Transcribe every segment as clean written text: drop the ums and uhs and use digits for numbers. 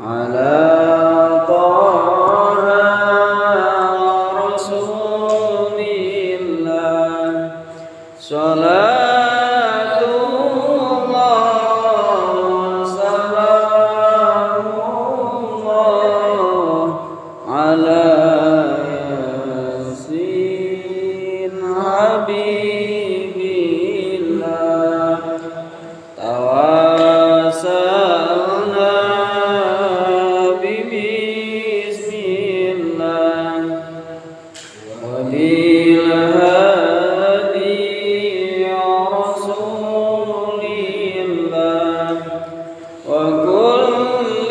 على طه رسول الله صلاة الله سلام الله على ياسين حبيب الله تواسلنا ببسم الله وبالهادي يا رسول الله وكل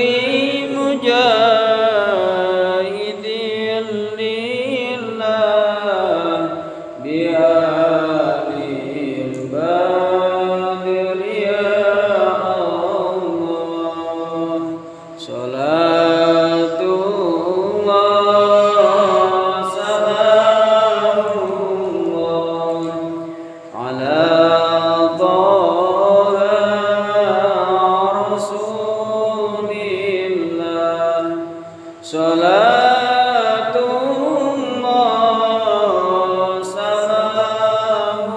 مجاهد لله بآل البدر يا الله صلاة الله سلام الله على طه رسول الله صلاة الله سلام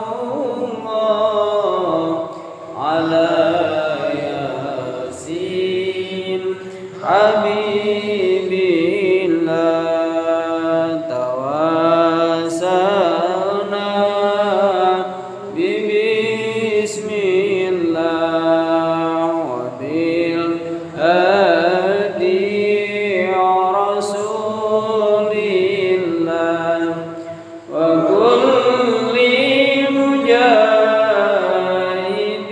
الله على ياسين حبيب الله تواسلنا ببسم الله وبالهادي يا رسول الله وكل مجاهد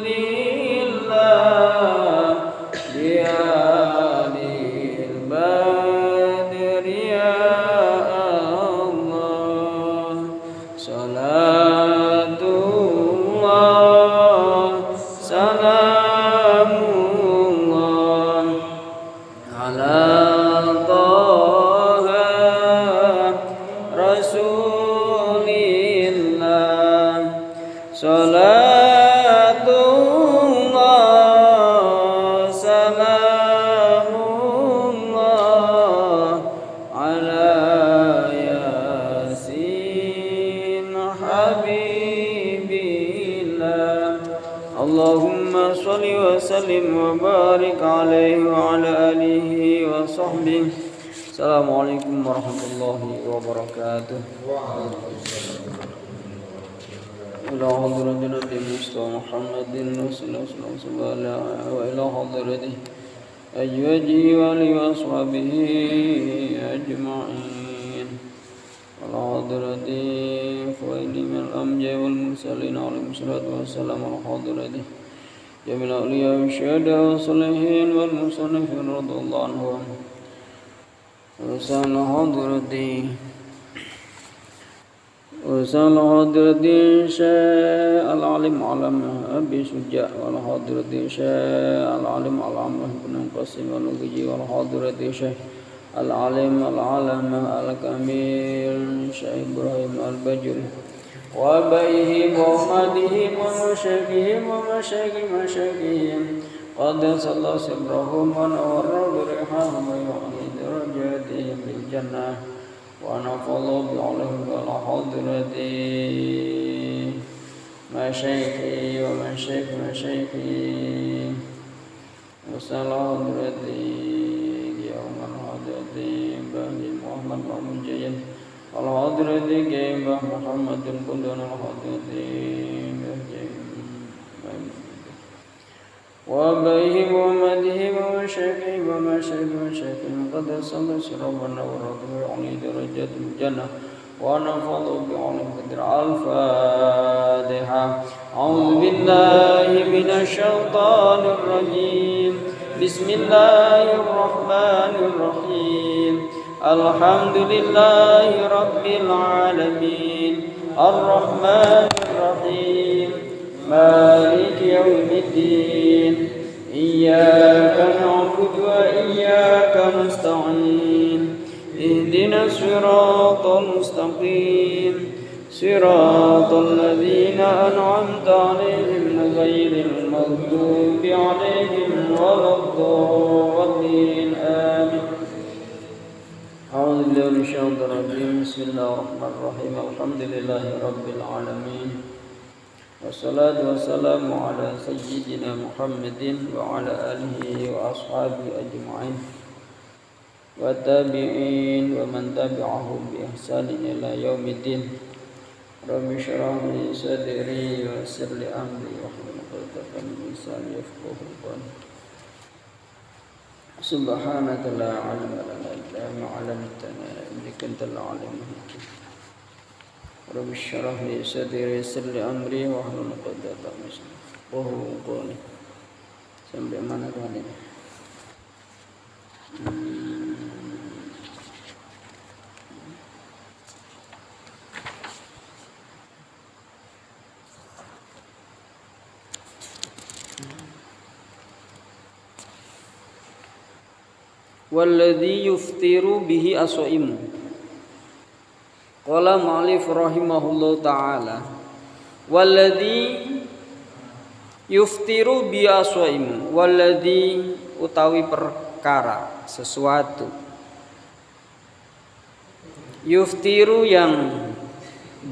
لله بآل البدر يا الله صلاة الله سلام الله على طه رسول الله صلاة الله سلام الله على ياسين حبيب الله اللهم صل وسلم وبارك عليه وعلى آله وصحبه السلام عليكم ورحمة الله وبركاته إلى حضرة النبي مصطفى محمد صلى الله عليه وسلم وإلى حضرته أزواجه وآله وأصحابه أجمعين وإلى حضرة إخواني من الأنبياء والمرسلين عليهم الصلاة والسلام على حضرته جميع الأولياء والشهداء والصالحين والمصنفين رضي الله عنهم وسال حضرتي شيء العلم علم أبي شجاع والحضرتي شيء العلم علم بن قاسم والنجي والحضرتي شيء العلم العلم الكميل شيخ إبراهيم البجري وأبيهم وأمهاتهم ومشايخهم ومشايخ مشايخهم قدس الله سرهم ونور بريحهم ويعلي درجاتهم بالجنة ونفض بعلمهم على حضرة مشايخي ومشايخ مشايخي وصلى حضرتي يوم الحضرة بني محمد ومجيد على حضرة كيما محمد كلنا الحضرة وأبيهم وأمهاتهم ومشايخهم ومشايخهم قدس الله سرهم ونور بعلي درجات الجنة ونفض بعلم قدر الفاتحة أعوذ بالله من الشيطان الرجيم بسم الله الرحمن الرحيم الحمد لله رب العالمين الرحمن الرحيم مالك يوم الدين إياك نعبد وإياك نستعين اهدنا الصراط المستقيم صراط الذين أنعمت عليهم غير المغضوب عليهم ولا الضالين الشيطان الرجيم بسم الله الرحمن الرحيم الحمد لله رب العالمين والصلاة والسلام على سيدنا محمد وعلى آله وأصحابه أجمعين والتابعين ومن تبعهم بإحسان إلى يوم الدين رب اشرح لي صدري ويسر لي أمري واحلل عقدة من لساني يفقهوا قولي سبحانك لا علم لنا إلا ما علمتنا إنك أنت العليم الحكيم رب اشرح لي صدري ويسر لي أمري واحلل عقدة من لساني يفقهوا قولي. Sampai mana tadi? Walladhi yuftiru bihi as-shaimu. Qala ma'alif rahimahullahu ta'ala walladhi yuftiru bihi as-shaimu. Walladhi utawi perkara sesuatu yuftiru yang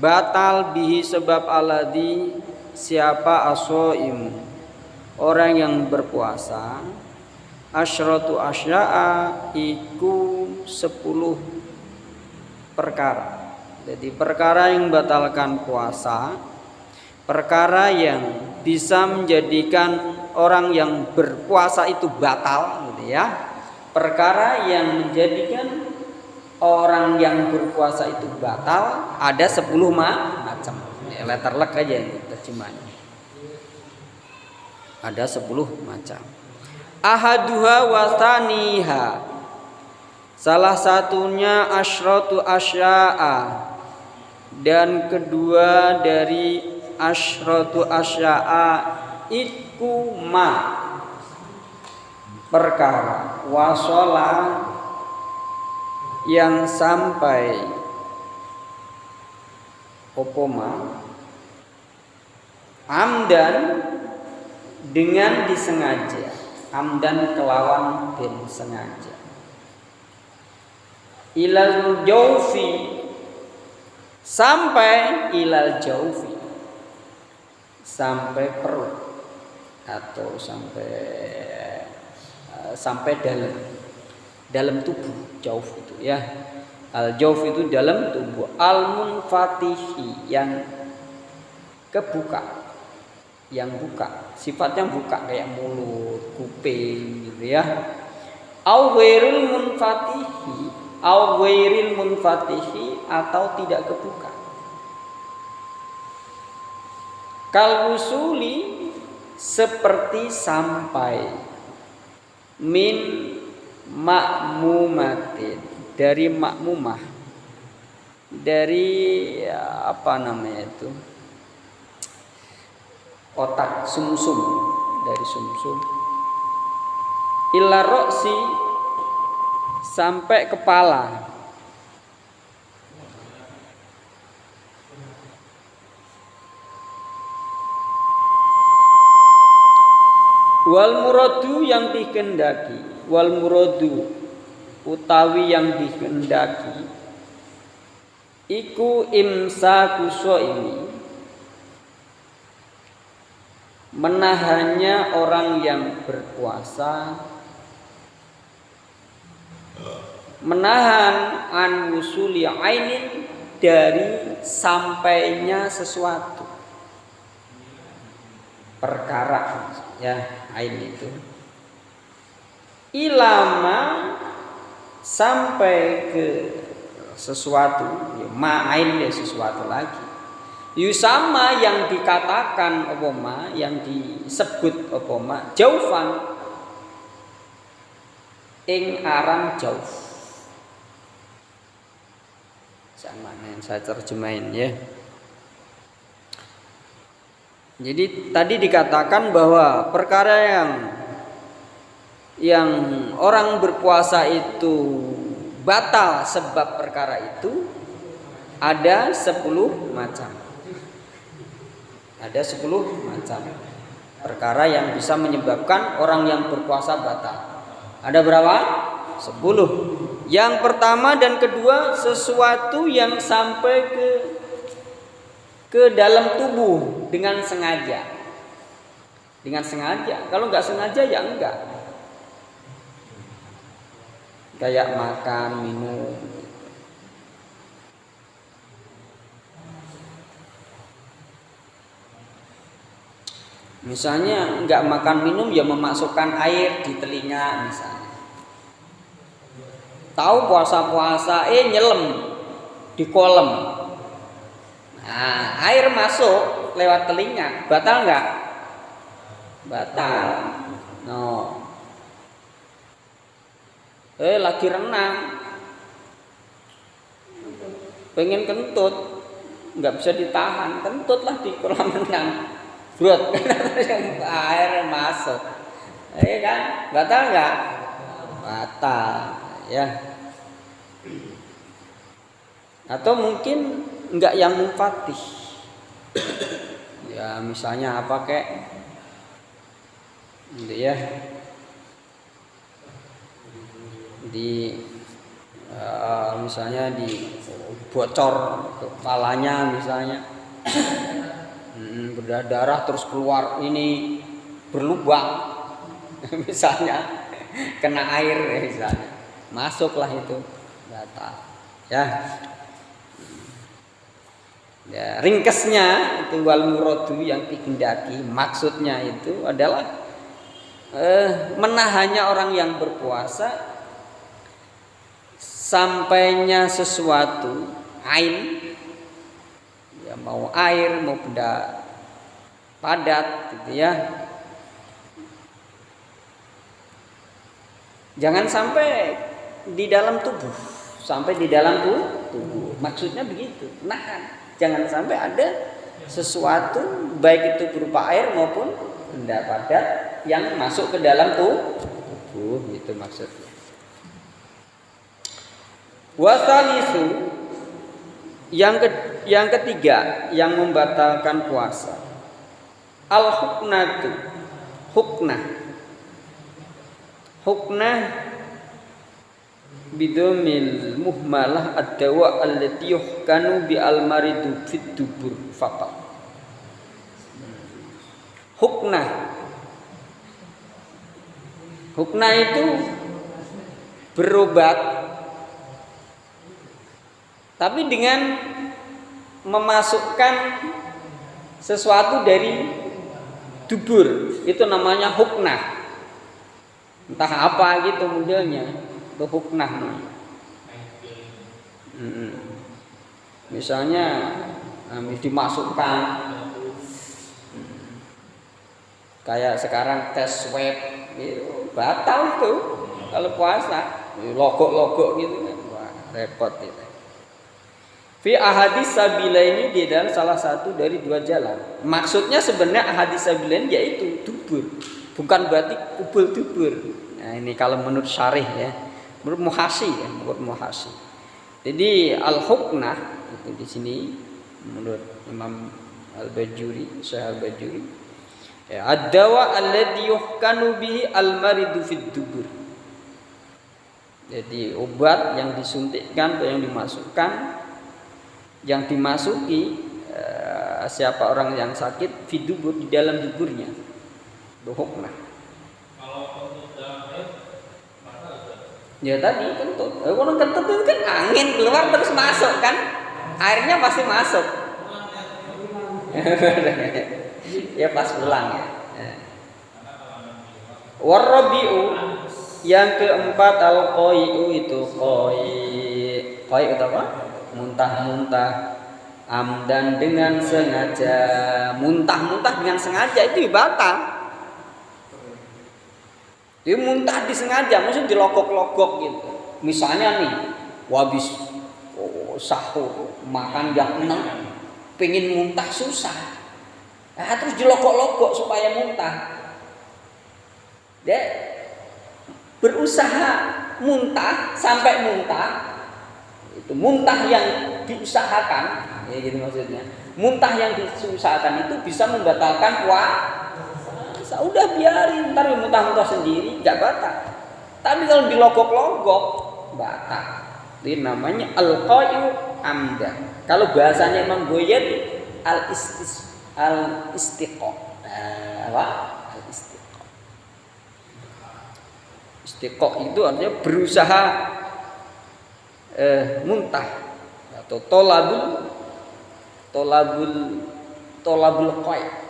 batal bihi sebab alladhi siapa as-shaimu orang yang berpuasa asyratu asya'a iku 10 perkara. Jadi perkara yang membatalkan puasa, perkara yang bisa menjadikan orang yang berpuasa itu batal gitu ya. Perkara yang menjadikan orang yang berpuasa itu batal ada 10 macam. Ya, letter luck aja ini terjemahnya. Ada 10 macam. Ahaduha wasaniha, salah satunya asyratu asya'a, dan kedua dari asyratu asya'a iku ma perkara wasola yang sampai opoma amdan dengan disengaja, amdan kelawan den sengaja, ilal jaufi sampai ilal jaufi sampai perut atau sampai dalam tubuh. Jauf itu ya, al jauf itu dalam tubuh, al munfatihi yang kebuka, yang buka, sifatnya buka kayak mulut, kuping gitu ya. Au ghairil munfatihi atau tidak kebuka. Kal wusuli seperti sampai, min makmumatin dari makmumah, dari apa namanya itu, otak sumsum, dari sumsum, ila roksi sampai kepala, wal muradu yang dikehendaki, wal muradu utawi yang dikehendaki iku imsaku shaimi, menahannya orang yang berpuasa, menahan an wusuli ainin dari sampainya sesuatu perkara ya, ain itu ilama sampai ke sesuatu ya, ma'ain ya sesuatu lagi, yusama yang dikatakan opoma, yang disebut opoma jaufan ing aran jauf. Sama yang saya terjemahin ya. Jadi tadi dikatakan bahwa perkara yang orang berpuasa itu batal sebab perkara itu ada 10 macam. Ada 10 macam perkara yang bisa menyebabkan orang yang berpuasa batal. Ada berapa? 10. Yang pertama dan kedua sesuatu yang sampai ke dalam tubuh dengan sengaja. Dengan sengaja. Kalau nggak sengaja ya enggak. Kayak makan, minum. Misalnya nggak makan minum ya memasukkan air di telinga misalnya. Tahu puasa-puasa nyelam di kolam. Nah, air masuk lewat telinga, batal nggak? Batal. No. Lagi renang, pengen kentut, nggak bisa ditahan, kentutlah di kolam renang. Brot, air masuk, kan? Batal nggak? Batal, ya. Atau mungkin nggak yang munfatih, ya misalnya apa kek, gitu ya, misalnya di bocor kepalanya misalnya. Berdarah terus keluar ini berlubang misalnya kena air misalnya masuklah itu batal ya. Ringkesnya itu wal muradu yang dikehendaki maksudnya itu adalah menahannya orang yang berpuasa sampainya sesuatu ain, ya mau air mau benda padat gitu ya, jangan sampai di dalam tubuh, sampai di dalam tubuh. Maksudnya begitu, nahan, jangan sampai ada sesuatu baik itu berupa air maupun benda padat yang masuk ke dalam tubuh, itu maksudnya. Wasalisu yang ketiga yang membatalkan puasa, al-huknatu, huknah bidomil muhmalah ad-dawa allati yuhkanu bi al-maridu fid dubur faqat. Huknah itu berobat, tapi dengan memasukkan sesuatu dari dubur, itu namanya huknah. Entah apa gitu modelnya, itu huknah. Misalnya dimasukkan kayak sekarang tes swab gitu, batal itu kalau puasa, logok gitu kan, wah repot itu. Fi ahadits sabilaini, di dalam salah satu dari dua jalan. Maksudnya sebenarnya ahadits sabilain yaitu dubur, bukan berarti kubul dubur. Nah, ini kalau menurut syarih ya, menurut muhasi. Jadi al-huknah itu di sini menurut Imam Al-Bajuri, Syekh Al-Bajuri, ya, ad-dawa alladhi yuhkanu bihi al-maridu fid dubur. Jadi obat yang disuntikkan atau yang dimasukkan, yang dimasuki siapa orang yang sakit fidubur, di dalam duburnya, huknah. Kalau kentut dalam air, ya tadi kentut. Kalau kentut itu kan angin keluar terus masuk kan, airnya pasti masuk. Ya pas pulang ya. Warabiu yang keempat al-qai'u, itu qai itu apa? Muntah-muntah amdan dengan sengaja. Muntah-muntah dengan sengaja itu batal. Dia muntah disengaja, maksudnya dilogok-logok gitu. Misalnya nih, habis sahur makan yang eneng, pengen muntah susah. Nah, terus dilogok-logok supaya muntah. Dia berusaha muntah sampai muntah. Itu muntah yang diusahakan, ya gitu maksudnya. Muntah yang diusahakan itu bisa membatalkan puasa. Udah biarin, ntar muntah-muntah sendiri, nggak batal. Tapi kalau dilogok-logok batal. Ini namanya al-qai'u amdan. Kalau bahasanya Imam Ghayyat al-istiqa. Apa? Al-istiqa. Istiqa itu artinya berusaha muntah atau tolabul qai'.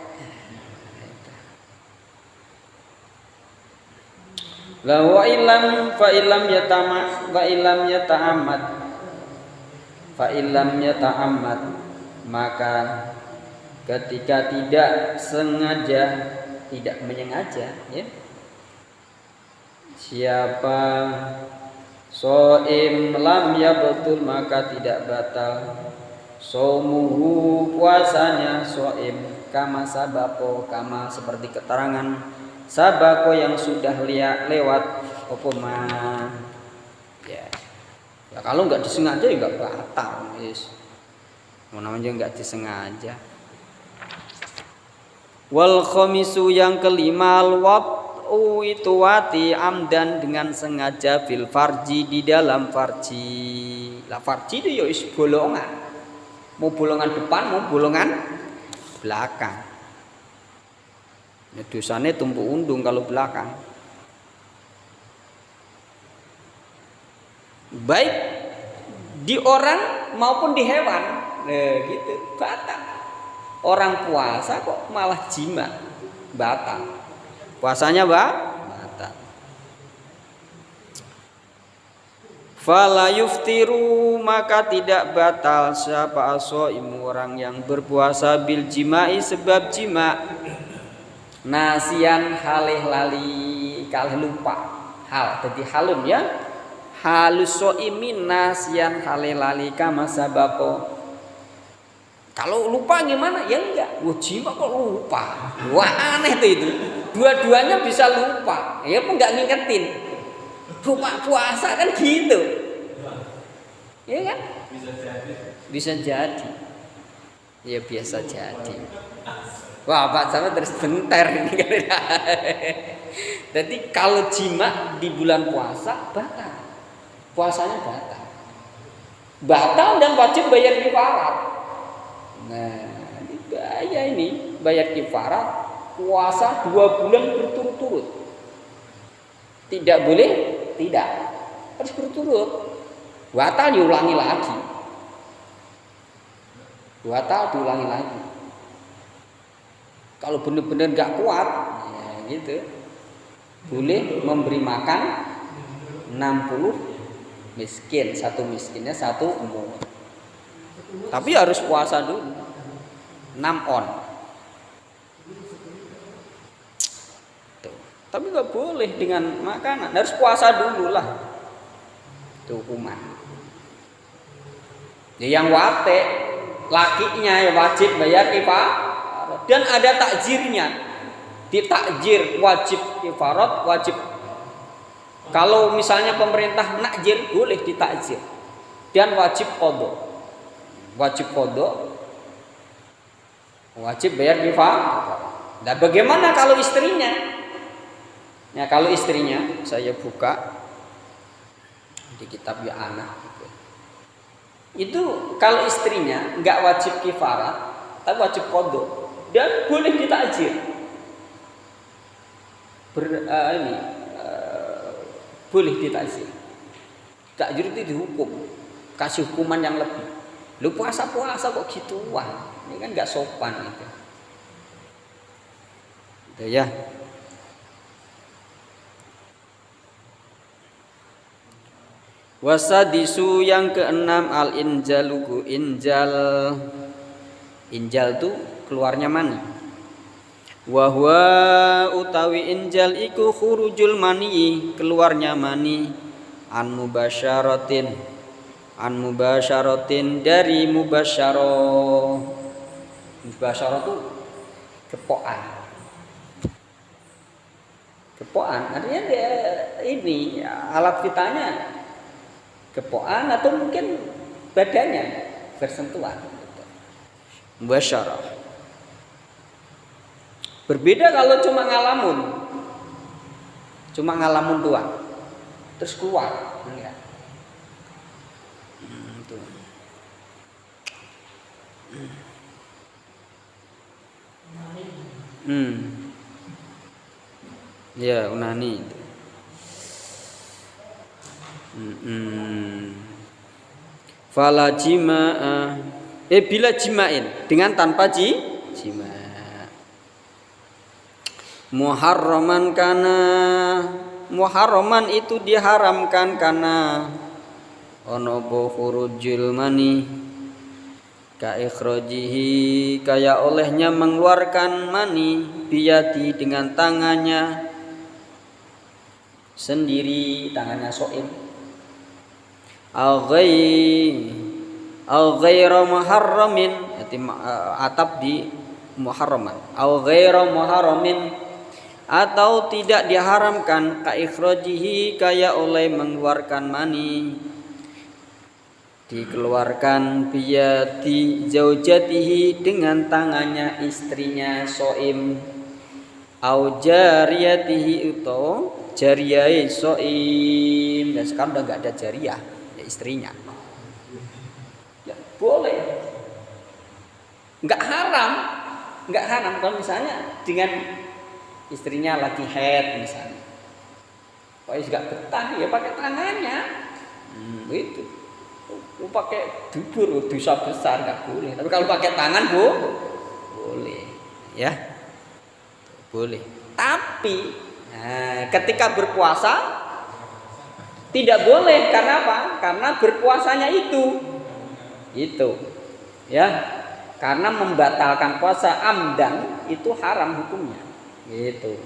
La wa illam fa illam yata'ammad maka ketika tidak menyengaja ya. Siapa shaim lam yabtul maka tidak batal shaumuhu puasanya shaim kama seperti keterangan sabako yang sudah lewat opoma ya. Ya kalau nggak disengaja ya nggak batal yes. Mau namanya nggak disengaja. Wal khamisu yang kelima al-wat'u itu wati amdan dengan sengaja fil farji di dalam farji. Lah farji itu ya is bolongan. Mau bolongan depan mau bolongan belakang. Ya, dosanya tumpuk undung kalau belakang. Baik di orang maupun di hewan. Nah, gitu. Batal. Orang puasa kok malah jima. Batal. Puasanya batal. Fala yuftiru maka tidak batal siapa ashaimu orang yang berpuasa bil jima'i sebab jima'. Nasian halih lali kalih lupa hal jadi halun ya halus soimin nasian halih lali kama sabako. Kalau lupa gimana ya enggak jima kok lupa wah aneh tuh itu dua-duanya bisa lupa ya pun enggak ngingetin lupa puasa kan gitu ya kan bisa jadi ya biasa jadi. Wah, Pak sama terus bentar ini kan. Jadi kalau jima di bulan puasa batal. Puasanya batal. Batal dan wajib bayar kifarat. Nah, ini bahaya ini, bayar kifarat puasa 2 bulan berturut-turut. Tidak boleh, tidak. Harus berturut. Batal diulangi lagi. Batal diulangi lagi. Kalau benar-benar nggak kuat, ya gitu, boleh memberi makan 60 miskin, satu miskinnya satu umur. Tapi harus puasa dulu, 6 on. Tuh. Tapi nggak boleh dengan makanan, harus puasa dulu lah. Itu hukuman. Ya, yang wate, lakinya ya wajib bayar kifarat. Dan ada takjirnya, ditakjir wajib kifarat wajib. Kalau misalnya pemerintah nakjir boleh ditakjir dan wajib qadha, wajib bayar kifarat. Nah bagaimana kalau istrinya? Ya kalau istrinya saya buka di kitab ya anak itu kalau istrinya nggak wajib kifarat tapi wajib qadha. Dan boleh ditakjir. Boleh ditakjir. Takjir itu dihukum, kasih hukuman yang lebih. Lu puasa kok gituan, ini kan nggak sopan itu. Itu ya. Wasadisu yang keenam al injaluku injal tuh keluarnya mani. Wahwa utawi injal iku khurujul mani keluarnya mani an mubasyaratin dari mubasyarah. Mubasyarah tuh kepokan artinya dia ini alat vitanya kepokan atau mungkin badannya bersentuhan. Mubasyarah. Berbeda kalau cuma ngalamun doang. terus keluar. Ya. Tuh. Ya, unani. Fala jima'a bila jima'in, dengan tanpa jima. Muharraman kana, muharraman itu diharamkan karena ono khurujul mani ka ikhrajihi, kaya olehnya mengeluarkan mani biyadi dengan tangannya sendiri, tangannya soim. Al ghaira muharramin, atap di muharraman. Al ghaira muharramin, atau tidak diharamkan ka ikhrajihi, kaya oleh mengeluarkan mani, dikeluarkan biyadi zaujatihi dengan tangannya istrinya soim, au jariyatihi itu jariyai soim. Dan sekarang udah nggak ada jariyah, ya istrinya. Ya, boleh, nggak haram kalau misalnya dengan istrinya lagi haid misalnya, kok nggak betah ya pakai tangannya, itu. Pakai dubur dosa besar nggak boleh. Tapi kalau pakai tangan boleh, ya boleh. Tapi ketika berpuasa tidak boleh. Karena apa? Karena berpuasanya itu, ya. Karena membatalkan puasa amdan itu haram hukumnya, gitu.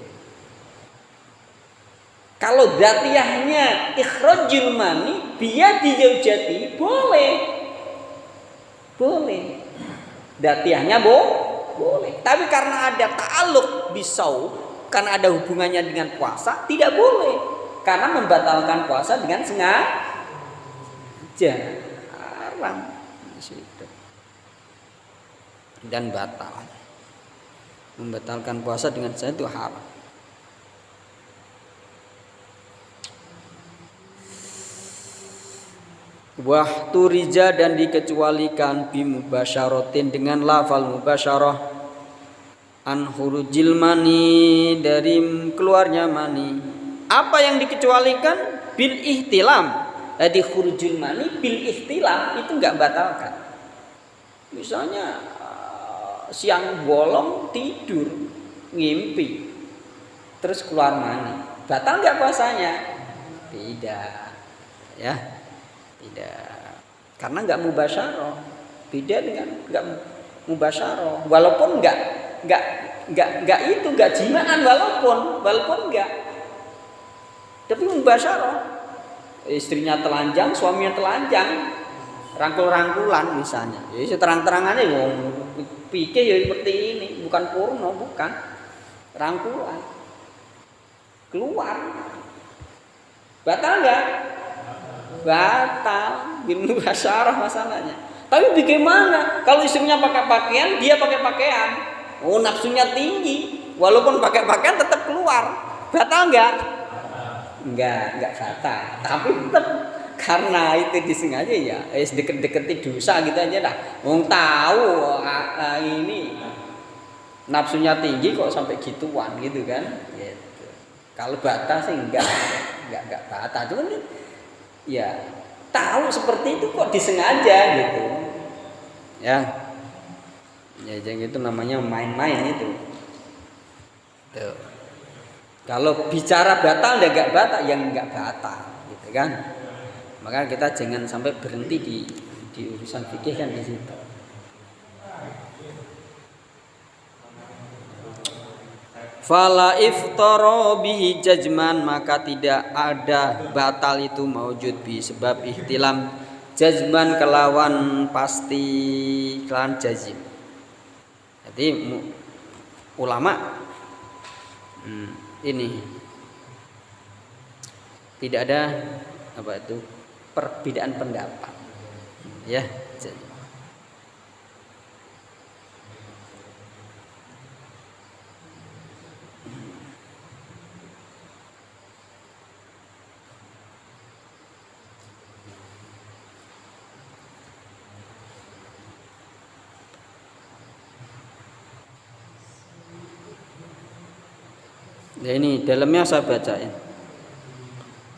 Kalau dzatiyahnya ikhrajul mani biyadi zaujati boleh. Dzatiyahnya boleh. Tapi karena ada ta'alluq bisau, karena ada hubungannya dengan puasa, tidak boleh. Karena membatalkan puasa dengan sengaja. Haram. Dan batal. Membatalkan puasa dengan sengaja itu haram. Wahturija, dan dikecualikan bimubasyaratin dengan lafal mubasyarah, an khurujil mani, dari keluarnya mani. Apa yang dikecualikan? Bil ihtilam. Jadi khurujil mani bil ihtilam itu enggak batalkan. Misalnya siang bolong tidur, ngimpi, terus keluar mani, batal enggak puasanya? Tidak, ya. Tidak, karena nggak mubasyarah. Beda dengan nggak mubasyarah. Walaupun nggak jimaan, walaupun nggak, tapi mubasyarah. Istrinya telanjang, suaminya telanjang, rangkul-rangkulan misalnya. Jadi terang-terangannya pikir ya seperti ini, bukan porno, bukan rangkulan. Keluar, batal nggak? Batal, bin mubasyarah masalahnya. Tapi bagaimana kalau istrinya pakai pakaian, dia pakai pakaian? Oh, nafsunya tinggi, walaupun pakai pakaian tetap keluar. Batal enggak? Enggak batal. Tapi tetap karena itu disengaja ya, deket-deketin dosa gitu aja dah. Wong tahu ini nafsunya tinggi kok sampai gituan gitu kan? Gitu. Kalau batal sih enggak batal. Cuman ya tahu seperti itu kok disengaja gitu, ya jadi itu namanya main-main itu. Tuh. Kalau bicara batal dan enggak batal, yang enggak batal gitu kan. Maka kita jangan sampai berhenti di urusan fikih kan di situ. Fala iftara bihi jazman, maka tidak ada batal itu maujud bi sebab ihtilam, jazman kelawan pasti, kelawan jazim. Jadi ulama ini tidak ada apa itu perbedaan pendapat, ya. Nah ini dalamnya saya bacain.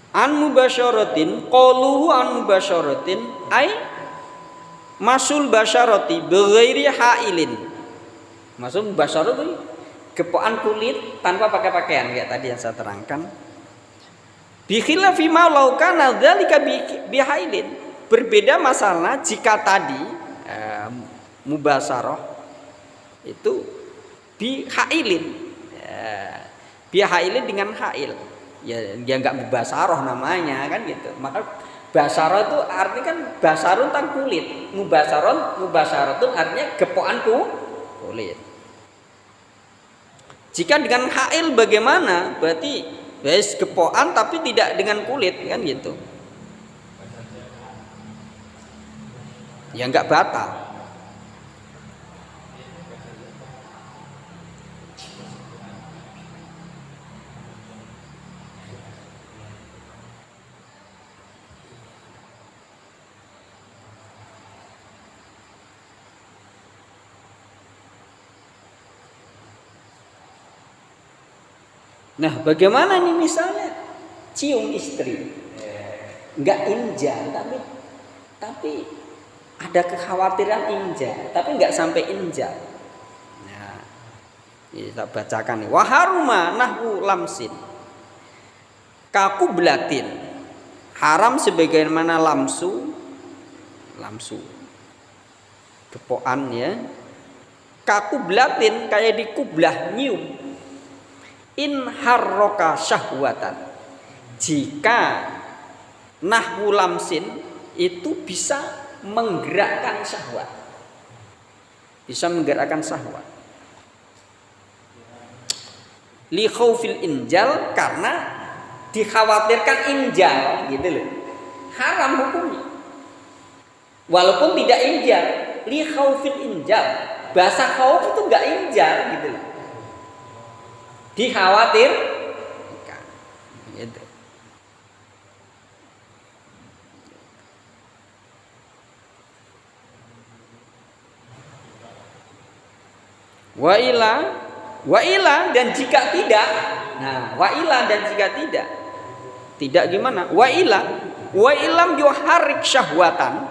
An mubasyaratin qaluhu an mubasyaratin ai masul basyarati bighairi hailin. Maksud mubasyarah itu gepokan kulit tanpa pakai pakaian kayak tadi yang saya terangkan. Bi khilafi ma law kana dzalika bihailin. Berbeda masalah jika tadi mubasyarah itu bihailin. Bihailin dengan hail. Ya dia enggak mubasyarah namanya kan gitu. Maka basyarah itu artinya kan basyarun tentang kulit. Mubasyaratun artinya gepokan kulit. Jika dengan hail bagaimana? Berarti guys gepokan tapi tidak dengan kulit kan gitu. Ya enggak batal. Nah, bagaimana nih misalnya cium istri, nggak injal, tapi ada kekhawatiran injal, tapi nggak sampai injal. Nah, kita bacakan nih. Waharuma nahwu lamsin, kaku belatin, haram sebagaimana lamsu, gepokan ya. Kaku belatin kayak dikublah nyium. In harroka syahwatan, jika nahwu lamsin itu bisa menggerakkan syahwat, li khaufil injal, karena dikhawatirkan injal gitu loh, haram hukumnya walaupun tidak injal. Li khaufil injal, bahasa khauf itu enggak injal gitu loh, dikhawatirkan gitu. Wa ila dan jika tidak. Nah, wa ila dan jika tidak gimana? Wa ilam yuharrik syahwatan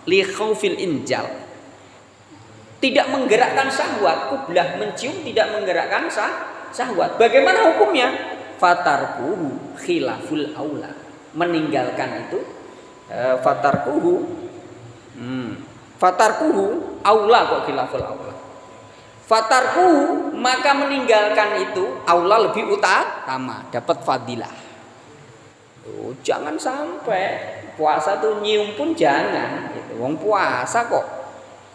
li khaufil injal, tidak menggerakkan syahwat. Kublah mencium tidak menggerakkan syahwat. Bagaimana hukumnya? Fatarkuhu khilaful aula, meninggalkan itu fatarkuhu aula, kok khilaful aula. Fatarkuhu, maka meninggalkan itu aula, lebih utama, dapat fadilah. Jangan sampai puasa tuh nyium pun jangan gitu. Wong puasa kok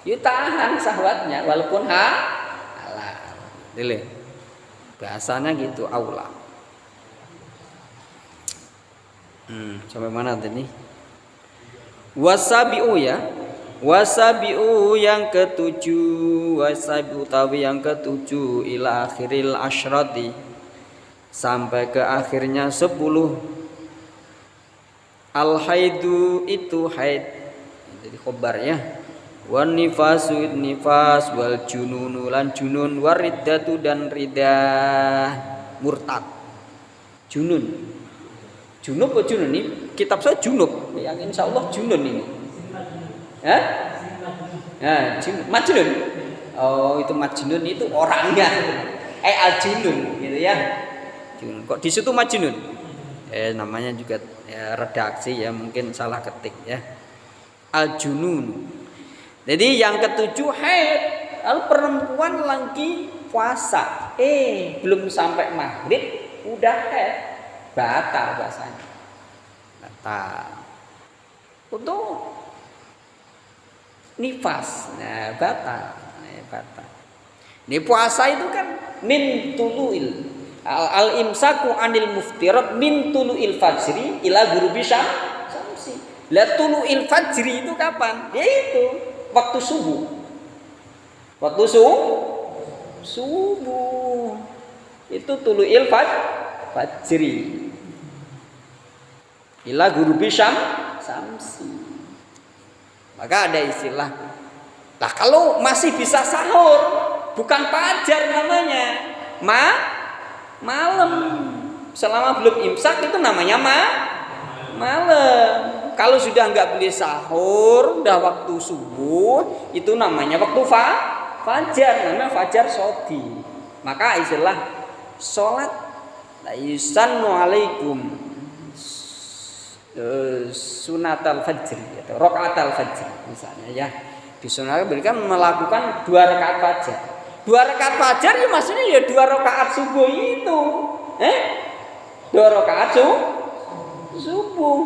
ya tahan syahwatnya walaupun halal. Dile. Bahasanya gitu aula. Sampai mana tadi? Wasabiu ya. Wasabiu yang ketujuh, wasabiu tawi yang ketujuh ila akhiril asyrati, sampai ke akhirnya 10. Al haidu itu haid, jadi khobar ya. Wan nifasu nifas, wal jununu lan junun, wariddatu dan ridah, murtad. Junun apa junun ini? Kitab saya junub, yang insya Allah junun ini. Majnun. Oh, itu majnun itu orangnya. Al-junun gitu ya. Junun. Kok di situ majnun? Namanya juga ya, redaksi ya, mungkin salah ketik ya. Al-junun. Jadi yang ketujuh haid. Lalu perempuan lagi puasa, belum sampai maghrib udah haid, batal puasanya. Batal. Untuk nifas, nah batal. Ini puasa itu kan min tuluil al-imsaku anil muftirat min tuluil fajri ila ghurubi syamsi. La tuluil fajri itu kapan? Yaitu waktu subuh. Waktu subuh itu tuluil fajri ila ghurubi syamsi. Maka ada istilah. Nah, kalau masih bisa sahur, bukan fajar namanya. malam. Selama belum imsak itu namanya malam. Kalau sudah nggak boleh sahur, udah waktu subuh, itu namanya waktu fajar, namanya fajar shodi. Maka istilah sholat yusannu alaikum sunatal fajr atau rokaatal fajr misalnya ya, disunahkan berikan melakukan 2 rakaat fajar. 2 rakaat fajar ya maksudnya ya 2 rakaat subuh itu, 2 rakaat subuh,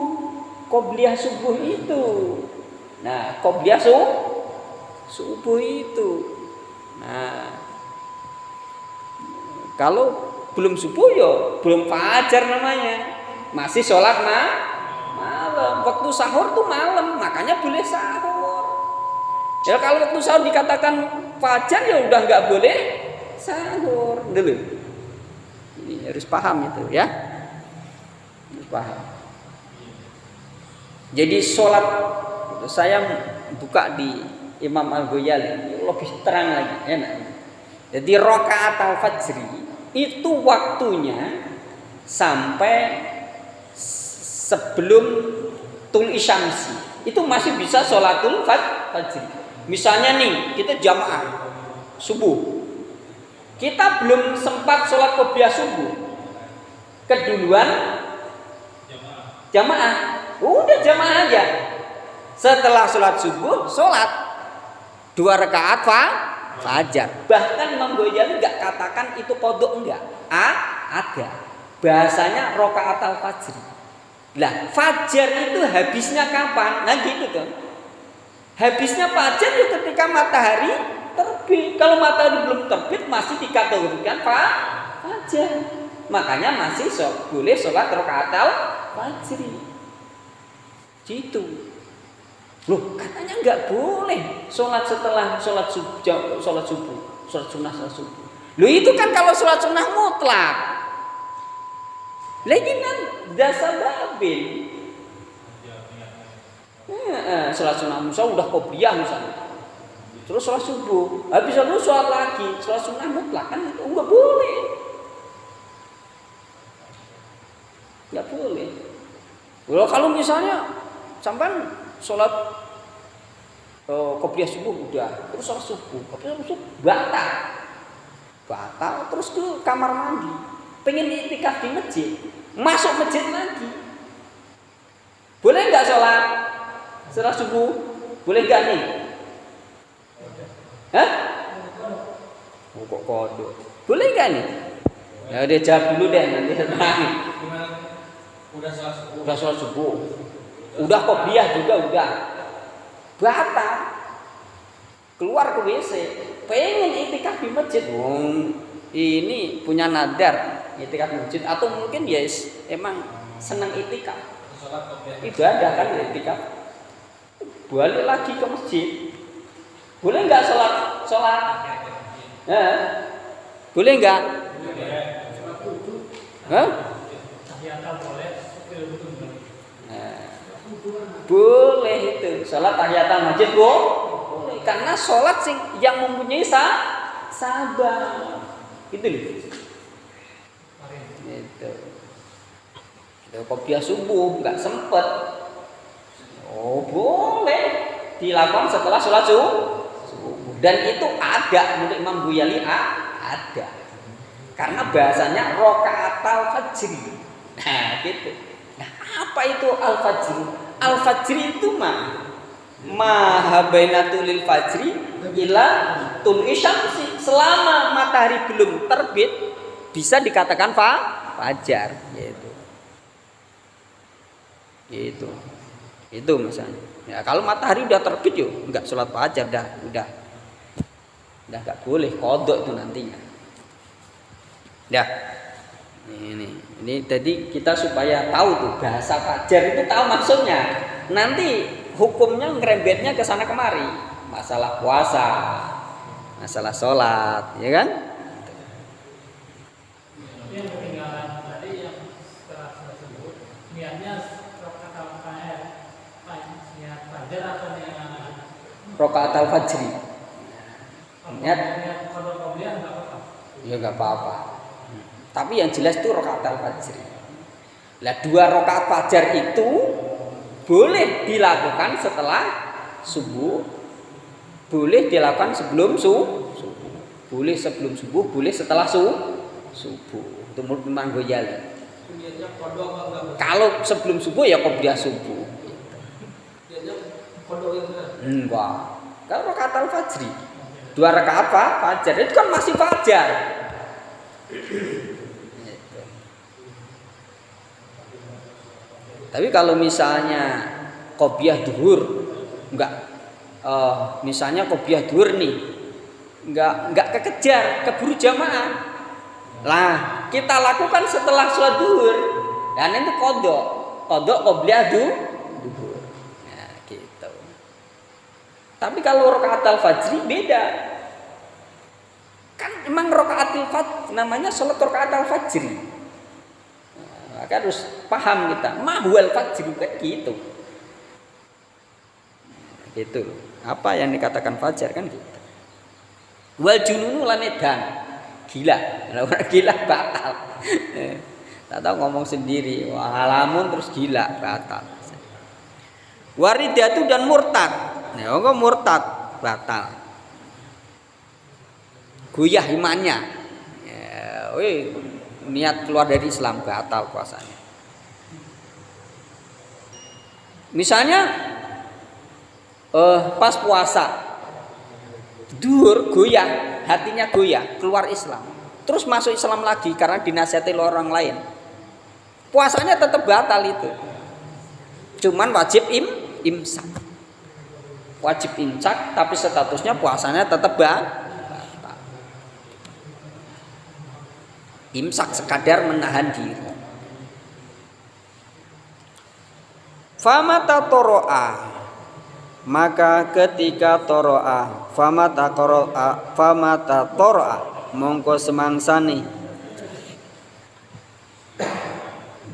qobliyah subuh itu. Nah, qobliyah subuh itu. Nah, kalau belum subuh ya belum fajar namanya, masih sholat malam. Waktu sahur tuh malam, makanya boleh sahur. Ya kalau waktu sahur dikatakan fajar ya udah nggak boleh sahur dulu. Ini harus paham itu ya, harus paham. Jadi sholat saya buka di Imam Al-Ghazali lebih terang lagi, enak. Jadi rakaat al-fajri itu waktunya sampai sebelum tul isyamsi. Itu masih bisa sholatul fajri. Misalnya nih kita jamaah subuh, kita belum sempat sholat qobliyah subuh, keduluan jamaah, udah jamaah aja. Setelah sholat subuh, sholat 2 rakaat fajar. Bahkan Imam Ghazali nggak katakan itu qadha, enggak. Ada. Bahasanya rakaat al-fajr. Lah, fajar itu habisnya kapan? Nah gitu tuh. Habisnya fajar itu ketika matahari terbit. Kalau matahari belum terbit masih dikategorikan fajar. Makanya masih boleh sholat rakaat al-fajr. Gitu. Loh, katanya nggak boleh sholat setelah sholat subuh, sholat sunnah sholat subuh. Loh itu kan kalau sholat sunnah mutlak. Lagi kan dasar babil. Sholat sunnah musa udah qobliyah misalnya, terus sholat subuh, habis itu sholat lagi, sholat sunnah mutlak kan itu nggak boleh, nggak boleh. Kalau misalnya sampai sholat qobliyah subuh udah, terus sholat subuh, batal, terus ke kamar mandi, pengen iktikaf di masjid, masuk masjid lagi, boleh nggak sholat subuh? Boleh nggak nih? Hah? Kok kodok? Boleh nggak nih? Ya udah jawab dulu deh nanti tenang. Udah sholat subuh. Udah qobliyah juga udah. Batal. Keluar ke WC, pengen iktikaf di masjid. Ini punya nadar iktikaf di masjid atau mungkin ya emang senang iktikaf. Ibadah kan iktikaf. Balik lagi ke masjid. Boleh nggak sholat? Boleh nggak? Boleh itu sholat tahiyatul masjid boleh, karena sholat yang mempunyai sabar gitu loh. Itu qobliyah subuh nggak sempet, boleh dilakukan setelah sholat subuh, dan itu ada menurut Imam Ghazali ada, karena bahasanya rokaatal fajri. Nah gitu. Nah apa itu al-fajr? Al-fajr itu maha bainatulil fajri ila tul isyamsi, selama matahari belum terbit bisa dikatakan fajar gitu. Itu misalnya. Ya kalau matahari udah terbit yuk enggak sholat fajar udah enggak boleh qadha itu nantinya. Dah. Ini tadi kita supaya tahu tuh bahasa fajar itu tahu maksudnya. Nanti hukumnya ngerembetnya ke sana kemari. Masalah puasa, masalah sholat, ya kan? Yang ketinggalan tadi yang setelah tersebut niatnya niat fajar atau niat Rakaat al-fajri. Niat kalau qobliyah enggak apa-apa. Ya enggak apa-apa. Tapi yang jelas itu rakaat al-fajr. Lah 2 rakaat fajar itu boleh dilakukan setelah subuh, boleh dilakukan sebelum subuh. Boleh sebelum subuh, boleh setelah subuh. Itu menurut Imam Ghazali. Kalau sebelum subuh ya qobliyah subuh. Enggak. Kalau rakaat al-fajr 2 rakaat fajar itu kan masih fajar. Tapi kalau misalnya qobliyah duhur enggak misalnya qobliyah duhur nih enggak kekejar, keburu jamaah. Lah, kita lakukan setelah sholat duhur. Dan itu qadha qobliyah duhur. Nah, gitu. Tapi kalau rakaat al-fajr beda. Kan emang rakaat al-fajr namanya sholat rakaat al-fajr. Maka harus paham kita mahwal fajr kayak gitu. Gitu. Apa yang dikatakan fajar kan gitu. Wal jununu lan edan. Gila. Orang gila batal. Tak tahu ngomong sendiri. Wah, lamun terus gila batal. Waridatu dan murtad. Ya, kok murtad batal. Goyah imannya. Ya, niat keluar dari Islam batal puasanya. Misalnya pas puasa duhur goyah, hatinya goyah, keluar Islam. Terus masuk Islam lagi karena dinasihati orang lain. Puasanya tetap batal itu. Cuman wajib imsak. Wajib imsak tapi statusnya puasanya tetap batal. Imsak sekadar menahan diri. Famata toro'a, maka ketika toro'a, famata toro'a, mongko semangsane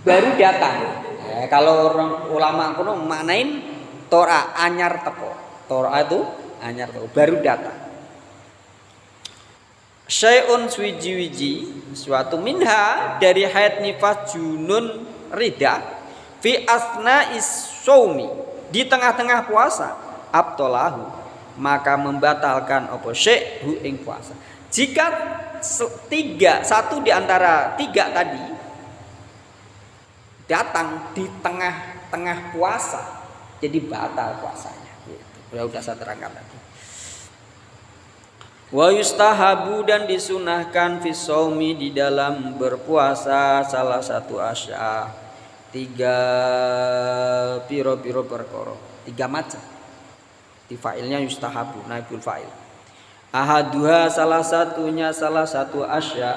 baru datang. Kalau orang ulama kuno maknain toro'a anyar teko. Toro'a itu anyar teko, baru datang. Syai'un swiji-wiji suatu minha dari haid nifas junun rida fi asna isyaumi di tengah-tengah puasa abtolahu maka membatalkan apa syai'hu ing puasa. Jika satu di antara 3 tadi datang di tengah-tengah puasa jadi batal puasanya gitu. Sudah saya terangkan tadi. Wa yustahabu dan disunahkan fi shaumi di dalam berpuasa salah satu asya 3 piro-piro perkara 3 macam. Di fa'ilnya yustahabu naibul fa'il. Ahaduha salah satu asya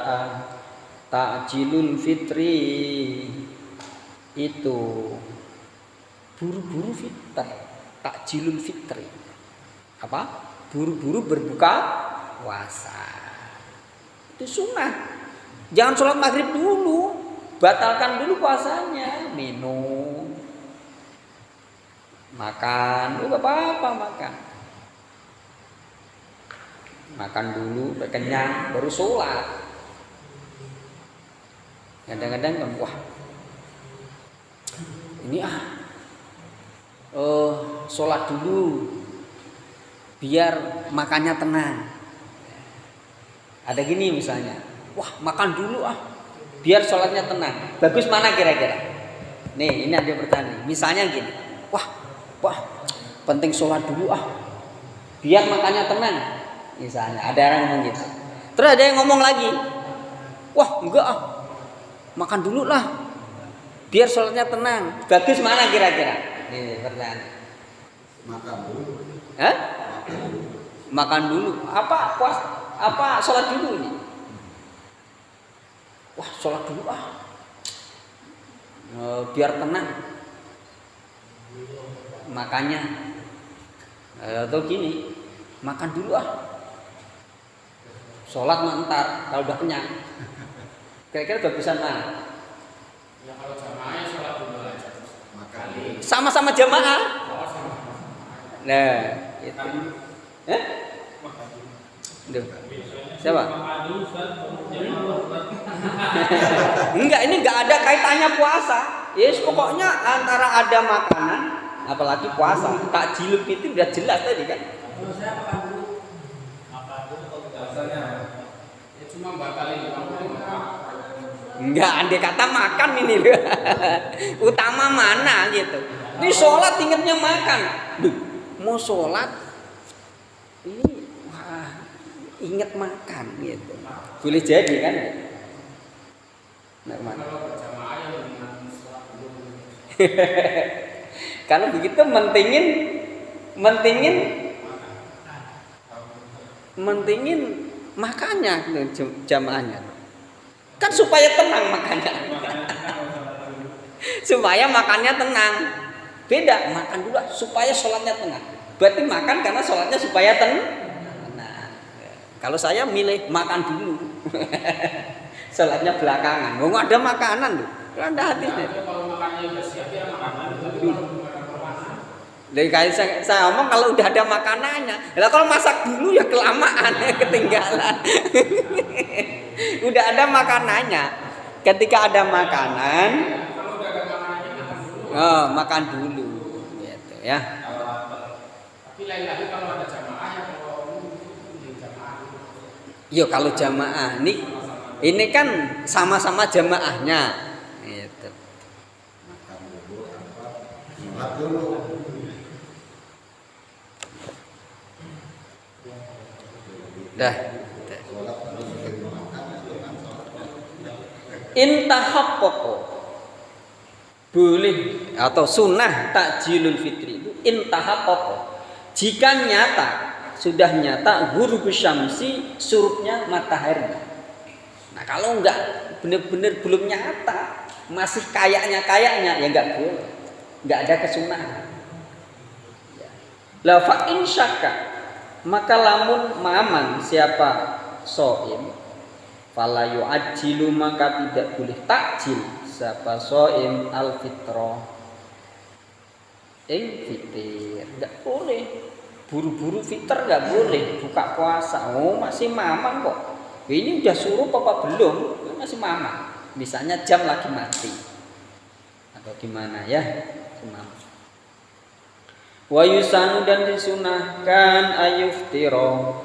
ta'jilul fitri itu buru-buru fitr. Ta'jilul fitri apa? Buru-buru berbuka puasa. Itu sunnah. Jangan sholat maghrib dulu, batalkan dulu puasanya. Minum, makan, gak apa-apa makan dulu, kenyang, baru sholat. Kadang-kadang kan wah ini sholat dulu biar makannya tenang. Ada gini misalnya, wah makan dulu biar sholatnya tenang. Bagus mana kira-kira? Nih ini ada pertanyaan. Misalnya gini, wah penting sholat dulu biar makannya tenang. Misalnya ada orang ngomong gitu. Terus ada yang ngomong lagi, wah enggak makan dulu lah biar sholatnya tenang. Bagus mana kira-kira? Nih pertanyaan. Makan dulu. Makan dulu. Apa sholat dulu ini? Wah sholat dulu biar tenang makannya. Atau gini, makan dulu sholat ntar kalau udah kenyang. Kira-kira bagusan mana? Ya kalau jamaahnya sholat dulu aja. Makan. Sama-sama jamaah. Nah, itu. Duh. Siapa? Enggak, ini enggak ada kaitannya puasa. Yes, pokoknya antara ada makanan, apalagi puasa. Takjilul fitri udah jelas tadi kan. Cuma batalin Enggak, andai kata makan ini loh. Utama mana gitu. Ini sholat ingatnya makan. Duh, mau sholat ini wah, ingat makan gitu. Boleh jadi kan? Nah, mana? Kalau begitu mentingin makannya jamaahnya. Kan supaya tenang makannya. Supaya makannya tenang. Beda, makan dulu supaya sholatnya tenang. Berarti makan karena sholatnya supaya tenang. Kalau saya milih makan dulu. Sholatnya belakangan. Nggak ada makanan loh. Ada hatinya. Kalau makannya udah siap ya makan. Dari kali saya ngomong kalau udah ada makanannya. Lah kalau masak dulu ya kelamaan, ketinggalan. Udah ada makanannya. Ketika ada makanan, Kalau udah ada makanannya makan dulu. oh, makan dulu, gitu ya. Tapi lain lagi kalau ada jamaah ya kalau jamaah. Yo kalau jamaah ini kan sama-sama jamaahnya, gitu. Makan dulu apa? Sholat dulu. Dah. Sholat baru begitu makan itu kan sholat. Intahaqqaqo boleh atau sunnah takjilul fitri itu intahaqqaqo jika nyata sudah nyata ghurubus syamsi surutnya matahari. Nah kalau enggak benar-benar belum nyata masih kayaknya ya enggak boleh, enggak ada kesunahan. La fa in syakka maka lamun maman siapa shaim fala yu'ajjilu maka tidak boleh takjil siapa shaim al fitra fitir enggak boleh buru-buru fitr enggak boleh buka puasa. Oh masih mamang kok ini udah suruh apa belum masih mamang misalnya jam lagi mati atau gimana ya semam. Wa yusanu dan disunahkan ayuftiro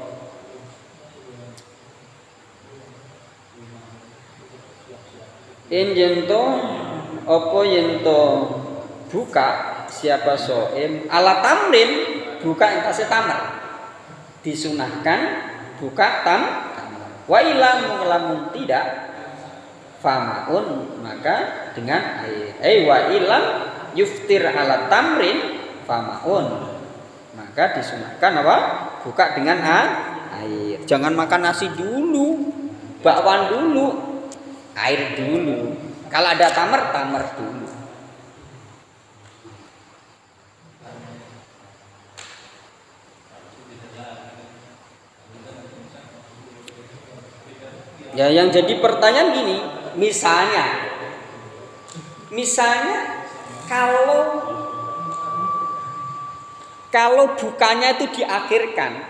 in jento opo yento buka siapa soem ala tamrin buka yang tasnya tamar disunahkan buka tamar wa ilam lamun tidak famaun maka dengan air wa ilam yuftir ala tamrin famaun maka disunahkan apa buka dengan air jangan makan nasi dulu bakwan dulu air dulu kalau ada tamar dulu. Ya yang jadi pertanyaan gini misalnya kalau bukanya itu diakhirkan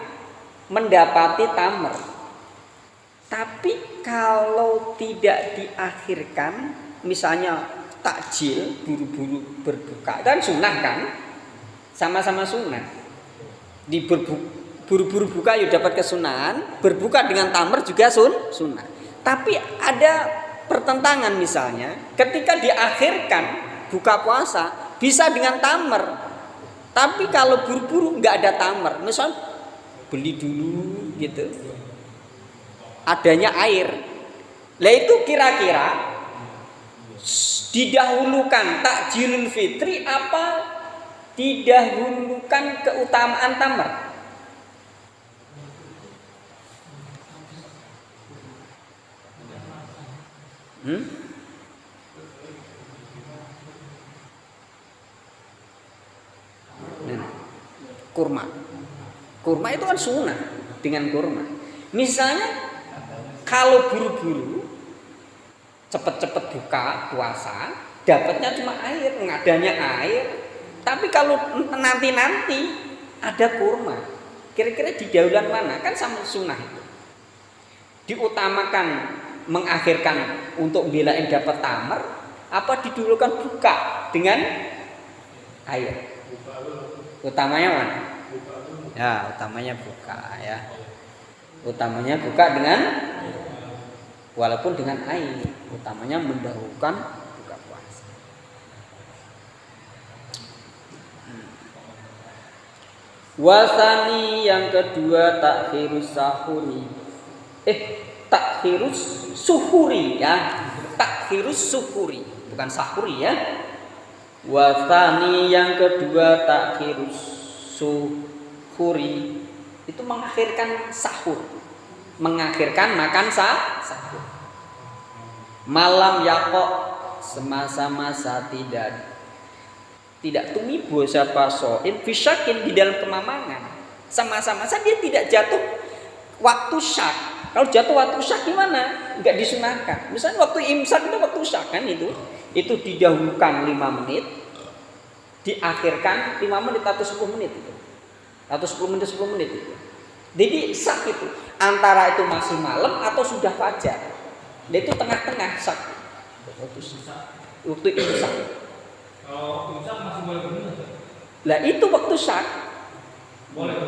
mendapati tamar. Tapi kalau tidak diakhirkan misalnya takjil buru-buru berbuka kan sunnah kan? Sama-sama sunnah. Buru-buru buka ya dapat kesunahan, berbuka dengan tamar juga sunnah. Tapi ada pertentangan misalnya ketika diakhirkan buka puasa bisa dengan tamar. Tapi kalau buru-buru nggak ada tamar, misal beli dulu gitu, adanya air, lah itu kira-kira didahulukan takjilul fitri apa didahulukan keutamaan tamar? Kurma itu kan sunnah dengan kurma. Misalnya kalau buru-buru cepet-cepet buka puasa, dapatnya cuma air, ngadanya air. Tapi kalau nanti ada kurma, Kira-kira didahulukan mana? Kan sama sunnah itu. Diutamakan mengakhirkan untuk belain dapat tamar, apa didulukan buka dengan air? Utamanya mana? Ya, utamanya buka ya. Utamanya buka dengan walaupun dengan air. Utamanya mendahulukan buka puasa. Wasani yang kedua takhirus sahuri. Takhirus suhuri ya. Takhirus suhuri, bukan sahuri ya. Wasani yang kedua takhirus suhuri itu mengakhirkan sahur. Mengakhirkan makan sahur. Malam yakok semasa-masa tidak tumibo siapa soin fisyakin di dalam kemamangan. Sama-masa dia tidak jatuh waktu syak. Kalau jatuh waktu syak gimana? Enggak disunahkan. Misalnya waktu imsak itu waktu syak kan itu didahulukan 5 menit, diakhirkan 5 menit atau 10 menit itu. Atau 10 menit itu. Jadi syak itu antara itu masih malam atau sudah fajar. Dia itu tengah-tengah syak. Waktu imsak. Kalau imsak masih boleh berenang. Lah itu waktu syak. Boleh.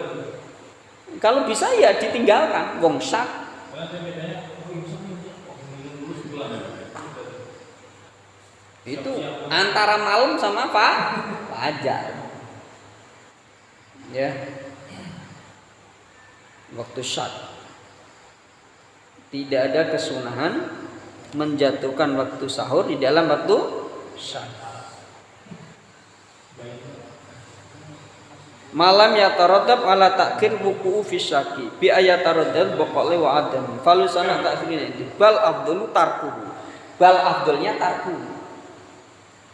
Kalau bisa ya ditinggalkan wong syak. Itu antara malam sama fajar. Ya. Waktu syak. Tidak ada kesunahan menjatuhkan waktu sahur di dalam waktu syak. Malam ya taradab ala takhir wuqu'u fi syaki bi ayat taradab baqali wa adam falusana takhirina itu bal afdalu tarkuhu. Bal afdalnya tarkuhu.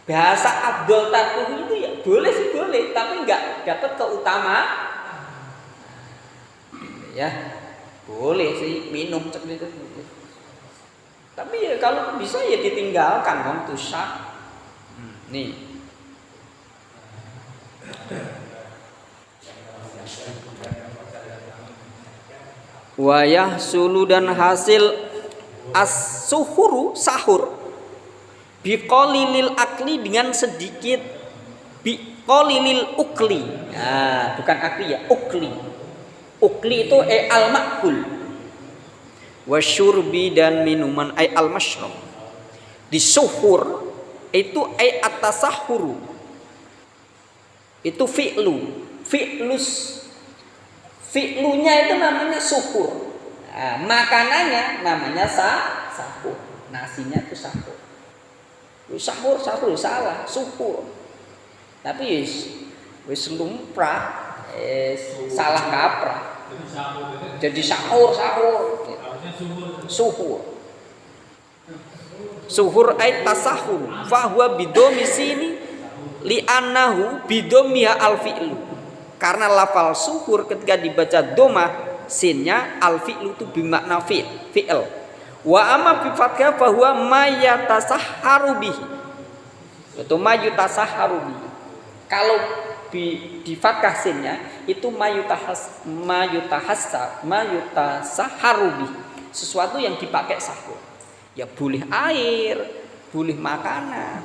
Bahasa afdal tarkuhu itu ya boleh sih boleh, tapi enggak dapat keutamaan. Ya, boleh sih minum seperti itu. Tapi ya kalau bisa ya ditinggalkan waktu syak. Nih. Wayah sulu dan hasil as-suhuru sahur biqalilil akli dengan sedikit biqalilil ukli. Nah, bukan akli ya, ukli. Ukli itu al-makul. Wasyurbi dan minuman al-mashrab. Di suhur itu at-tasahhuru. Itu fi'lunya itu namanya suhur. Nah, makanannya namanya sahur. Nasinya itu sahur. Sahur salah, suhur. Tapi wis lumrah, salah kaprah. Jadi sahur. Suhur ay tasahhur fa huwa bidomi sini li'annahu bidomiha al-fi'lu. Karena lafal suhur ketika dibaca doma sinnya al-fi'lu itu bimakna fi'il. Wa amma bi fathah fa huwa mayatasahharu bihi. Itu mayatasahharu bihi. Kalau di fathah sinnya itu mayutasahharu bihi. Sesuatu yang dipakai sahur. Ya boleh air, boleh makanan.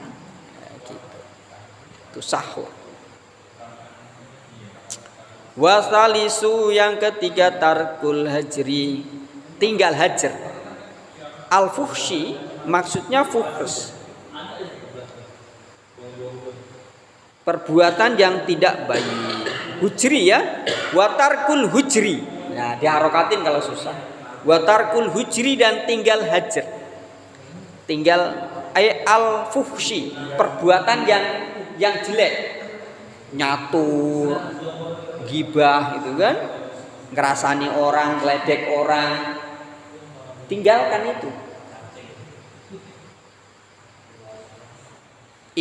Gitu. Itu sahur. Wasalisu yang ketiga tarkul hajri, tinggal hajar. Al-fuhsyi maksudnya fuhs, perbuatan yang tidak baik. Hujri ya, watarkul hujri. Nah, diharokatin kalau susah. Watarkul hujri dan tinggal hajar. Tinggal al-fuhsyi, perbuatan yang jelek. Nyatur, gibah itu kan, ngerasani orang, ngeledek orang, tinggalkan itu.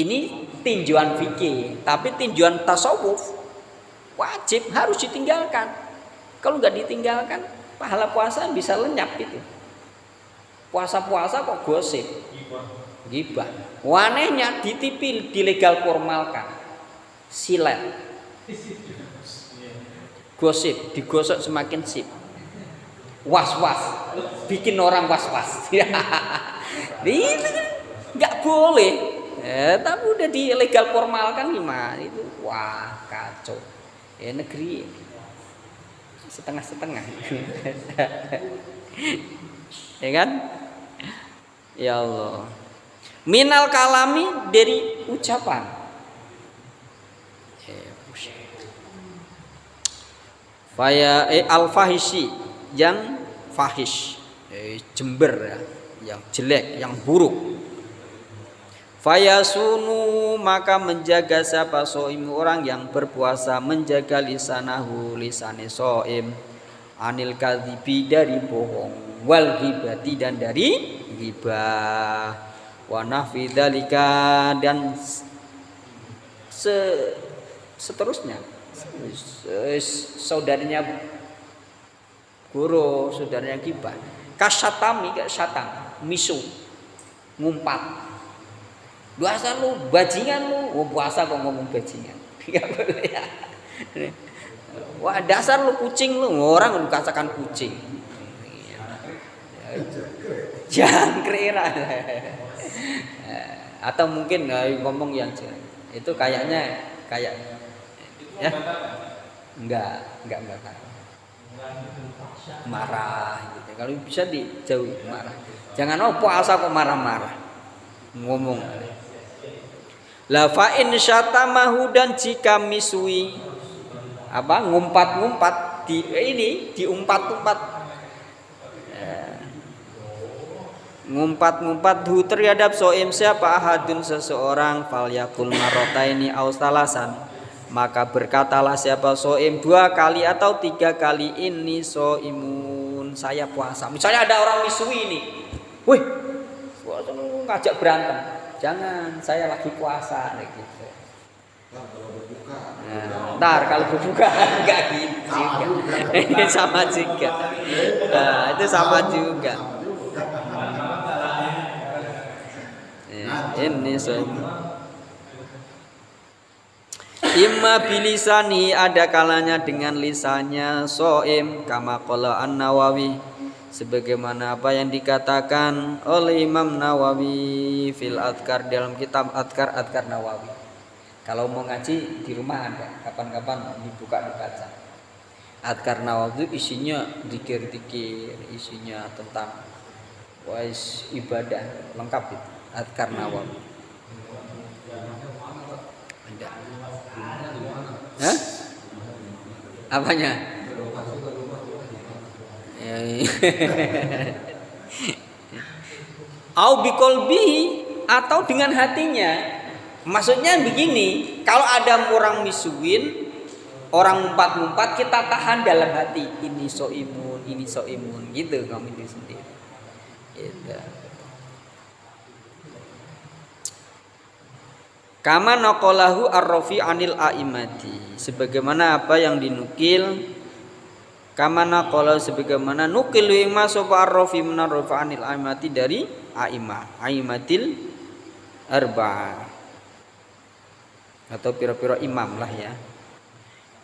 Ini tinjauan fikih, tapi tinjauan tasawuf wajib harus ditinggalkan. Kalau nggak ditinggalkan, pahala puasa bisa lenyap itu. Puasa-puasa kok gosip, gibah. Wanehnya di TV dilegal formalkan, silet. Gosip, digosok semakin sip. Was-was, bikin orang was-was. Itu nggak boleh. Tapi udah di legal formalkan gimana itu? Wah, kacau. Negeri setengah-setengah. Ya kan? Ya Allah. Minal kalami dari ucapan. Faya al-fahishi yang fahish, jember ya, yang jelek, yang buruk. Fayasunu maka menjaga siapa soim orang yang berpuasa menjaga lisanahu lisane soim anil kadhibi dari bohong wal ghibati dan dari ghibah wa nahfi dzalika dan seterusnya. Saudaranya guru, saudaranya ghibah. Kasyatami kayak syatan, misu, ngumpat. Dasar lu bajingan lu, puasa kok ngomong bajingan. Enggak boleh ya. Wah, dasar lu kucing lu, orang lu katakan kucing. Jangkrik. Atau mungkin ngomong yang itu kayaknya kayak ya. Enggak. Marah gitu. Kalau bisa dijauhi marah. Jangan puasa kok marah-marah. Ngomong. La fa in syatamahu dan jika misui ngumpat-ngumpat diumpat-umpat. Ngumpat-ngumpat hu terhadap soim siapa ahadun seseorang falyakul marrataini aw salasan maka berkatalah siapa soim 2 kali atau 3 kali ini soimun saya puasa. Misalnya ada orang misui ini, wih puasa ngajak berantem, jangan saya lagi puasa gitu. Ntar kalau berbuka enggak gitu juga. Sama juga. Nah, itu sama juga. Ini imma bilisani ada kalanya dengan lisannya soim kama qala an-Nawawi sebagaimana apa yang dikatakan oleh Imam Nawawi fil adkar dalam kitab adkar Nawawi. Kalau mau ngaji di rumah ada, kapan-kapan dibuka dibaca. Adkar Nawawi isinya zikir-zikir, isinya tentang ibadah lengkap itu. Adkar Nawawi. Ada. Hah? Apanya? Au biqalbihi atau dengan hatinya. Maksudnya begini, kalau ada orang misuin, orang ngumpat-ngumpat, kita tahan dalam hati. Ini soimun, gitu kamu itu sendiri. Gitu. Kama naqalahu ar-Rafi anil aimati, sebagaimana apa yang dinukil kama naqalahu sebagaimana nukil ma sapa ar-Rafi menarfa anil aimati dari aimatil arba'ah atau pira-pira imam lah ya.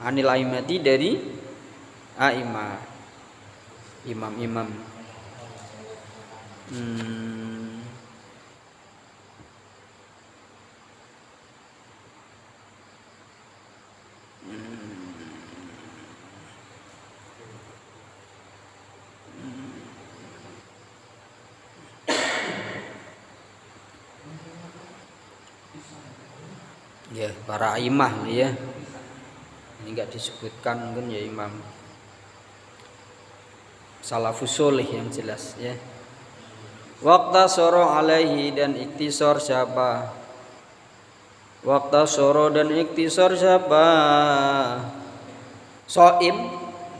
Anil aimati dari aimah imam-imam. Ya, para imam ya. Ini enggak disebutkan kan ya imam salafus soleh yang jelas ya. Waqta soro alaihi dan iktisar siapa? Waqta soro dan iktisar siapa? Soim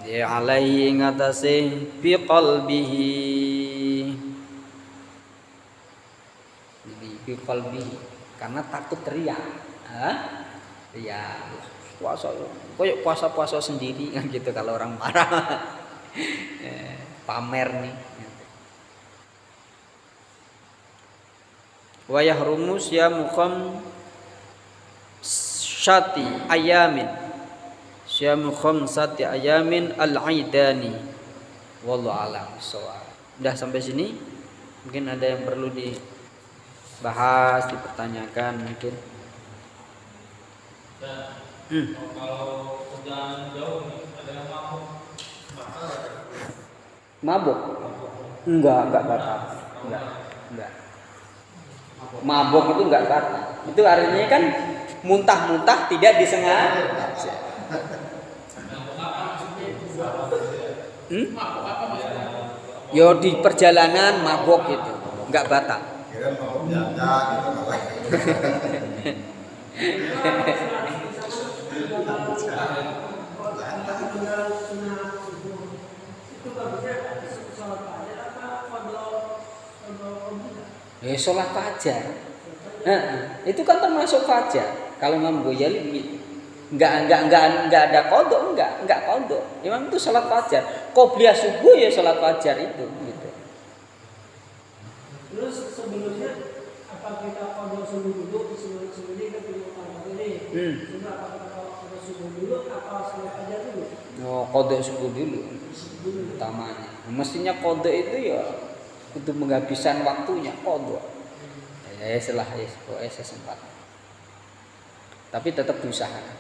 ya alaihi ngatasi bi qalbihi. Jadi bi qalbihi karena takut riya. Ya puasa kayak puasa sendiri kan gitu kalau orang marah pamer nih. Wa yahrumu syamukham syati ayamin Syamu khamsati ayamin al-aidani. Wallahu a'lam bishawab. Udah sampai sini? Mungkin ada yang perlu dibahas, dipertanyakan mungkin. Dan kalau perjalanan jauh nih ada yang Mabuk? Enggak batal. Enggak. Mabuk itu enggak batal. Itu artinya kan muntah-muntah tidak disengaja. Yo di perjalanan mabuk itu enggak batal. Kira mau janda gitu malah. Sholat fajar. Itu kan termasuk fajar. Kalau Imam Ghazali enggak ada kodok, enggak kodok. Imam itu sholat fajar. Qobliyah subuh ya sholat fajar itu gitu. Terus sebelumnya apa kita kodok subuh dulu sebelum ini ke ini? Sudah apa kita kodok subuh dulu apa sholat fajar dulu? Oh, kodok subuh dulu utamanya. Mestinya kodok itu ya untuk menghabiskan waktunya kodok. Sempat. Tapi tetap diusahakan.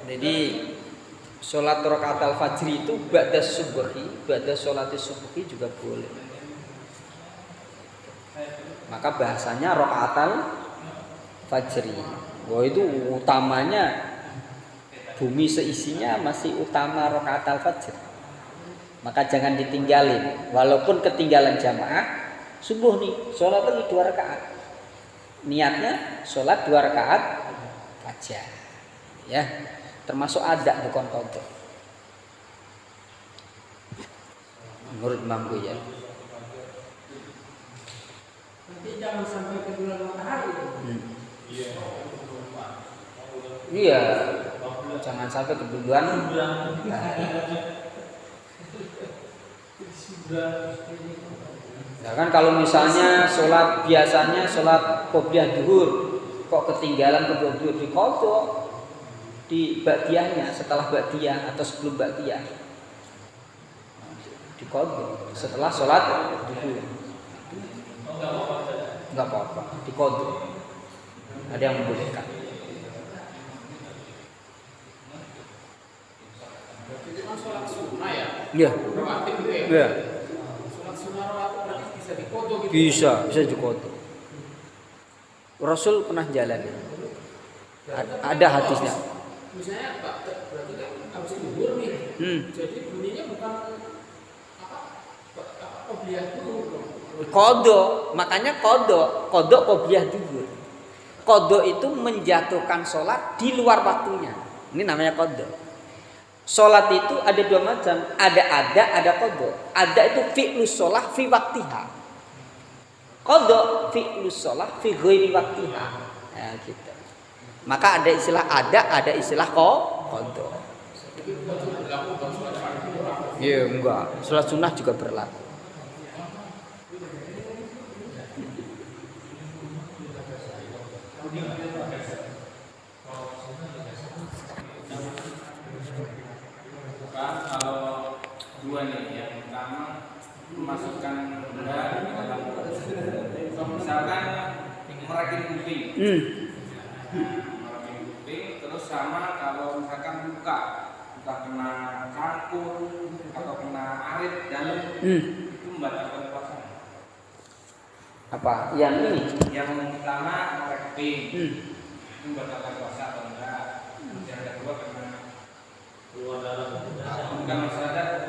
Jadi sholat rakaat al-fajri itu ba'da subuhi, ba'da sholat subuhi juga boleh. Maka bahasanya rakaat al-fajri. Wah itu utamanya bumi seisinya masih utama rakaat al-fajr. Maka jangan ditinggalin. Walaupun ketinggalan jamaah subuh nih, sholat lagi 2 rakaat. Niatnya sholat 2 rakaat fajar. Ya, termasuk ada bukan qadha. Menurut Imam Ghazali. Nanti jangan sampai ke bulan matahari. Iya, jangan sampai ke bulan. Ya kan kalau misalnya sholat biasanya sholat qobliyah duhur kok ketinggalan qobliyah duhur di qadha di ba'diyahnya setelah ba'diyah atau sebelum ba'diyah di qadha setelah sholat duhur enggak apa-apa di qadha ada yang membolehkan. Itu kan sholat sunnah ya? Iya. Rawatib gitu ya? Iya. Sholat sunnah rawatib berarti bisa dikodok gitu? Bisa di qadha. Rasul pernah jalan. Ada hadisnya. Misalnya berarti kan habis duhur nih. Jadi bunyinya bukan qobliyah dulu. Qadha, makanya qadha qobliyah duhur. Qadha itu menjatuhkan sholat di luar waktunya. Ini namanya qadha. Sholat itu ada 2 macam, ada qadha. Ada itu fi'lus sholat fi waktiha. Qadha fi'lus sholat fi ghairi waktiha. Ya gitu. Maka ada istilah ada istilah qadha. Iya, enggak. Sholat sunnah juga berlaku. Kalau 2 nih, yang pertama memasukkan benda di dalam misalkan merakit kuping. Merakit kuping terus sama kalau misalkan luka kena cangkul atau kena arit dalam itu membatalkan puasa. Apa? Yang ini? Yang pertama merakit kuping itu membatalkan puasa atau enggak? Yang kedua kena keluar darah. Bukan masalah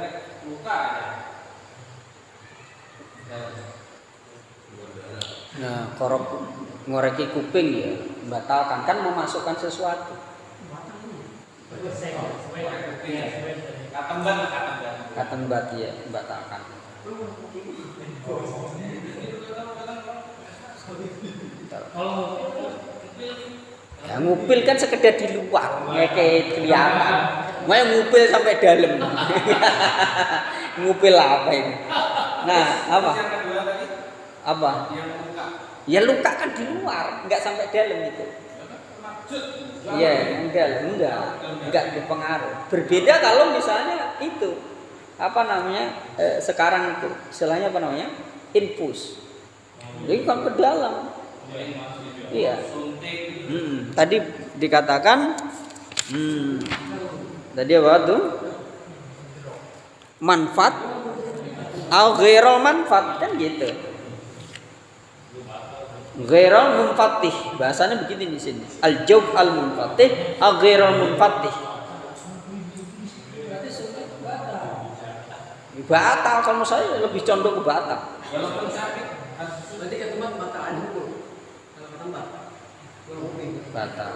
luka aja. Nah, korok ngoreki kuping ya membatalkan kan memasukkan sesuatu. Katembat ya membatalkan. Ya ngupil kan sekedar di luar, kayak kelihatan. Mau ngupil sampai dalam. Ngupil apa ini? Nah, apa? Apa? Yang luka. Ya luka kan di luar, nggak sampai dalam itu. Maksud. Iya, enggak berpengaruh. Berbeda kalau misalnya itu apa namanya sekarang itu istilahnya apa namanya infus. Jadi kan ke dalam. Iya. Tadi dikatakan tadi apa tuh? Manfaat al ghairal manfaat kan gitu. Ghairal munfatih, bahasanya begini di sini. Al jawb al munfatih, al ghairal munfatih. Berarti sunat batal. Batal kalau saya lebih condong ke batal. Walaupun sakit. Berarti ke tempat batal aja pun. Kalau ke tempat. Batal.